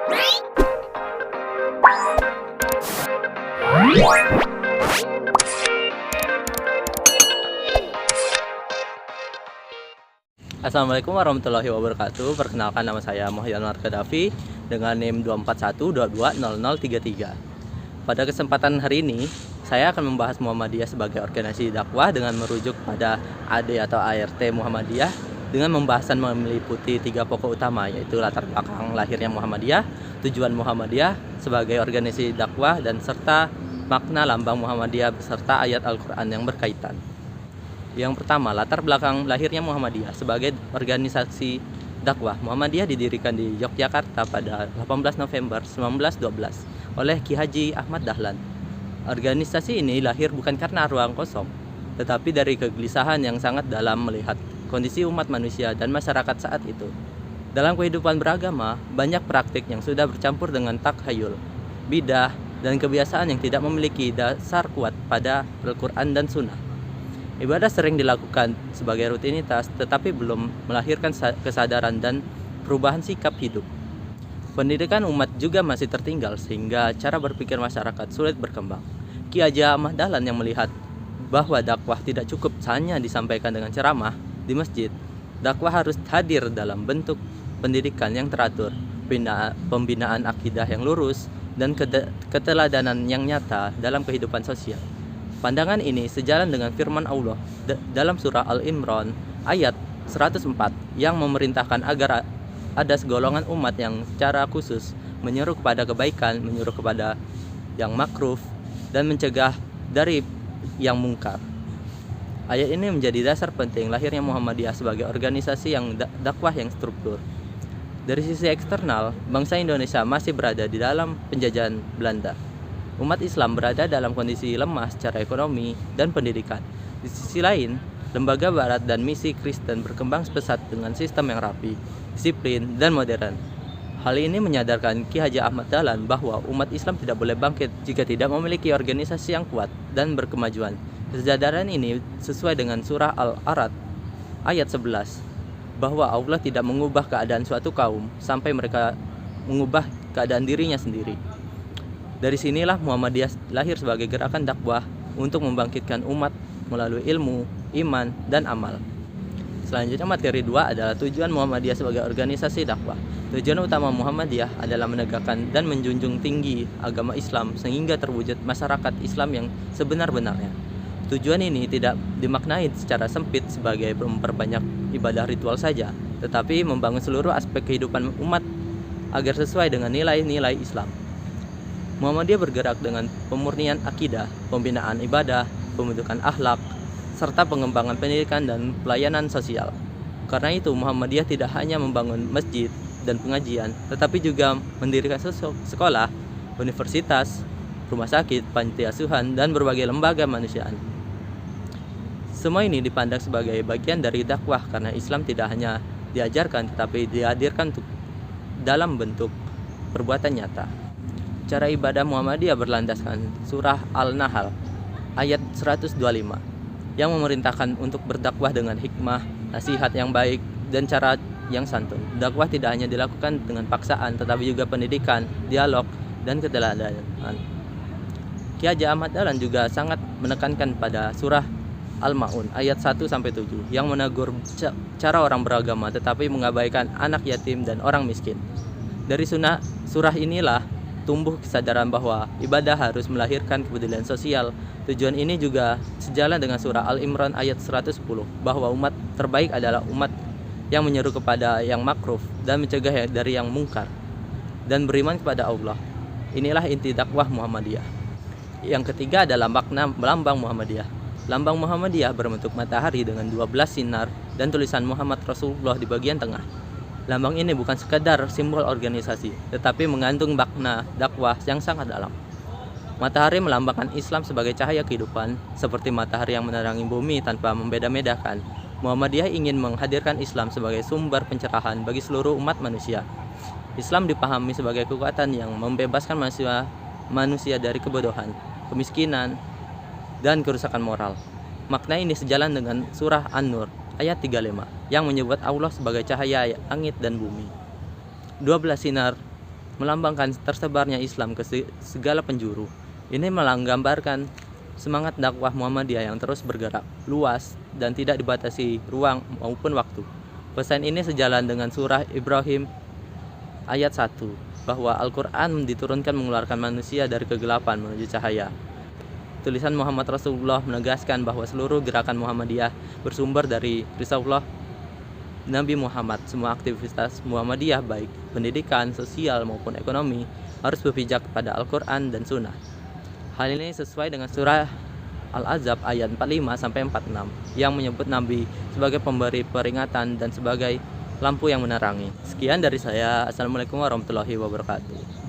Assalamualaikum warahmatullahi wabarakatuh. Perkenalkan, nama saya Muhammad Markadafi dengan NIM 241220033. Pada kesempatan hari ini, saya akan membahas Muhammadiyah sebagai organisasi dakwah dengan merujuk pada AD atau ART Muhammadiyah dengan pembahasan meliputi 3 pokok utama, yaitu latar belakang lahirnya Muhammadiyah, tujuan Muhammadiyah sebagai organisasi dakwah, dan serta makna lambang Muhammadiyah beserta ayat Al-Quran yang berkaitan. Yang pertama, latar belakang lahirnya Muhammadiyah sebagai organisasi dakwah. Muhammadiyah didirikan di Yogyakarta pada 18 November 1912 oleh Ki Haji Ahmad Dahlan. Organisasi ini lahir bukan karena ruang kosong, tetapi dari kegelisahan yang sangat dalam melihat kondisi umat manusia dan masyarakat saat itu. Dalam kehidupan beragama, banyak praktik yang sudah bercampur dengan takhayul, bidah, dan kebiasaan yang tidak memiliki dasar kuat pada Al-Quran dan Sunnah. Ibadah sering dilakukan sebagai rutinitas, tetapi belum melahirkan kesadaran dan perubahan sikap hidup. Pendidikan umat juga masih tertinggal, sehingga cara berpikir masyarakat sulit berkembang. Ki Haji Ahmad Dahlan yang melihat bahwa dakwah tidak cukup hanya disampaikan dengan ceramah di masjid. Dakwah harus hadir dalam bentuk pendidikan yang teratur, pembinaan akidah yang lurus, dan keteladanan yang nyata dalam kehidupan sosial. Pandangan ini sejalan dengan firman Allah dalam surah Al-Imran ayat 104 yang memerintahkan agar ada segolongan umat yang secara khusus menyeru kepada kebaikan, menyuruh kepada yang makruh, dan mencegah dari yang mungkar. Ayat ini menjadi dasar penting lahirnya Muhammadiyah sebagai organisasi yang dakwah yang struktur. Dari sisi eksternal, bangsa Indonesia masih berada di dalam penjajahan Belanda. Umat Islam berada dalam kondisi lemah secara ekonomi dan pendidikan. Di sisi lain, lembaga barat dan misi Kristen berkembang pesat dengan sistem yang rapi, disiplin, dan modern. Hal ini menyadarkan Ki Haji Ahmad Dahlan bahwa umat Islam tidak boleh bangkit jika tidak memiliki organisasi yang kuat dan berkemajuan. Kesadaran ini sesuai dengan surah Al-A'raf ayat 11, bahwa Allah tidak mengubah keadaan suatu kaum sampai mereka mengubah keadaan dirinya sendiri. Dari sinilah Muhammadiyah lahir sebagai gerakan dakwah untuk membangkitkan umat melalui ilmu, iman, dan amal. Selanjutnya, materi 2 adalah tujuan Muhammadiyah sebagai organisasi dakwah. Tujuan utama Muhammadiyah adalah menegakkan dan menjunjung tinggi agama Islam sehingga terwujud masyarakat Islam yang sebenar-benarnya. Tujuan ini tidak dimaknai secara sempit sebagai memperbanyak ibadah ritual saja, tetapi membangun seluruh aspek kehidupan umat agar sesuai dengan nilai-nilai Islam. Muhammadiyah bergerak dengan pemurnian akidah, pembinaan ibadah, pembentukan akhlak, serta pengembangan pendidikan dan pelayanan sosial. Karena itu, Muhammadiyah tidak hanya membangun masjid dan pengajian, tetapi juga mendirikan sekolah, universitas, rumah sakit, panti asuhan, dan berbagai lembaga kemanusiaan. Semua ini dipandang sebagai bagian dari dakwah karena Islam tidak hanya diajarkan, tetapi dihadirkan dalam bentuk perbuatan nyata. Cara ibadah Muhammadiyah berlandaskan surah Al-Nahl ayat 125 yang memerintahkan untuk berdakwah dengan hikmah, nasihat yang baik, dan cara yang santun. Dakwah tidak hanya dilakukan dengan paksaan, tetapi juga pendidikan, dialog, dan keteladanan. Ki Haji Ahmad Dahlan juga sangat menekankan pada surah Al-Ma'un ayat 1-7 yang menegur cara orang beragama tetapi mengabaikan anak yatim dan orang miskin. Dari surah inilah tumbuh kesadaran bahwa ibadah harus melahirkan kepedulian sosial. Tujuan ini juga sejalan dengan surah Al-Imran ayat 110 bahwa umat terbaik adalah umat yang menyeru kepada yang makruh dan mencegah dari yang mungkar dan beriman kepada Allah. Inilah inti dakwah Muhammadiyah. Yang ketiga adalah makna lambang Muhammadiyah. Lambang Muhammadiyah berbentuk matahari dengan 12 sinar dan tulisan Muhammad Rasulullah di bagian tengah. Lambang ini bukan sekadar simbol organisasi, tetapi mengandung makna dakwah yang sangat dalam. Matahari melambangkan Islam sebagai cahaya kehidupan, seperti matahari yang menerangi bumi tanpa membeda-bedakan. Muhammadiyah ingin menghadirkan Islam sebagai sumber pencerahan bagi seluruh umat manusia. Islam dipahami sebagai kekuatan yang membebaskan manusia dari kebodohan, kemiskinan, dan kerusakan moral. Makna ini sejalan dengan surah An-Nur ayat 35 yang menyebut Allah sebagai cahaya langit dan bumi. 12 sinar melambangkan tersebarnya Islam ke segala penjuru. Ini menggambarkan semangat dakwah Muhammadiyah yang terus bergerak luas dan tidak dibatasi ruang maupun waktu. Pesan ini sejalan dengan surah Ibrahim ayat 1, bahwa Al-Quran diturunkan mengeluarkan manusia dari kegelapan menuju cahaya. Tulisan Muhammad Rasulullah menegaskan bahwa seluruh gerakan Muhammadiyah bersumber dari Risalah Nabi Muhammad. Semua aktivitas Muhammadiyah baik pendidikan, sosial maupun ekonomi harus berpijak pada Al-Quran dan Sunnah. Hal ini sesuai dengan surah Al-Ahzab ayat 45-46 yang menyebut Nabi sebagai pemberi peringatan dan sebagai lampu yang menerangi. Sekian dari saya. Assalamualaikum warahmatullahi wabarakatuh.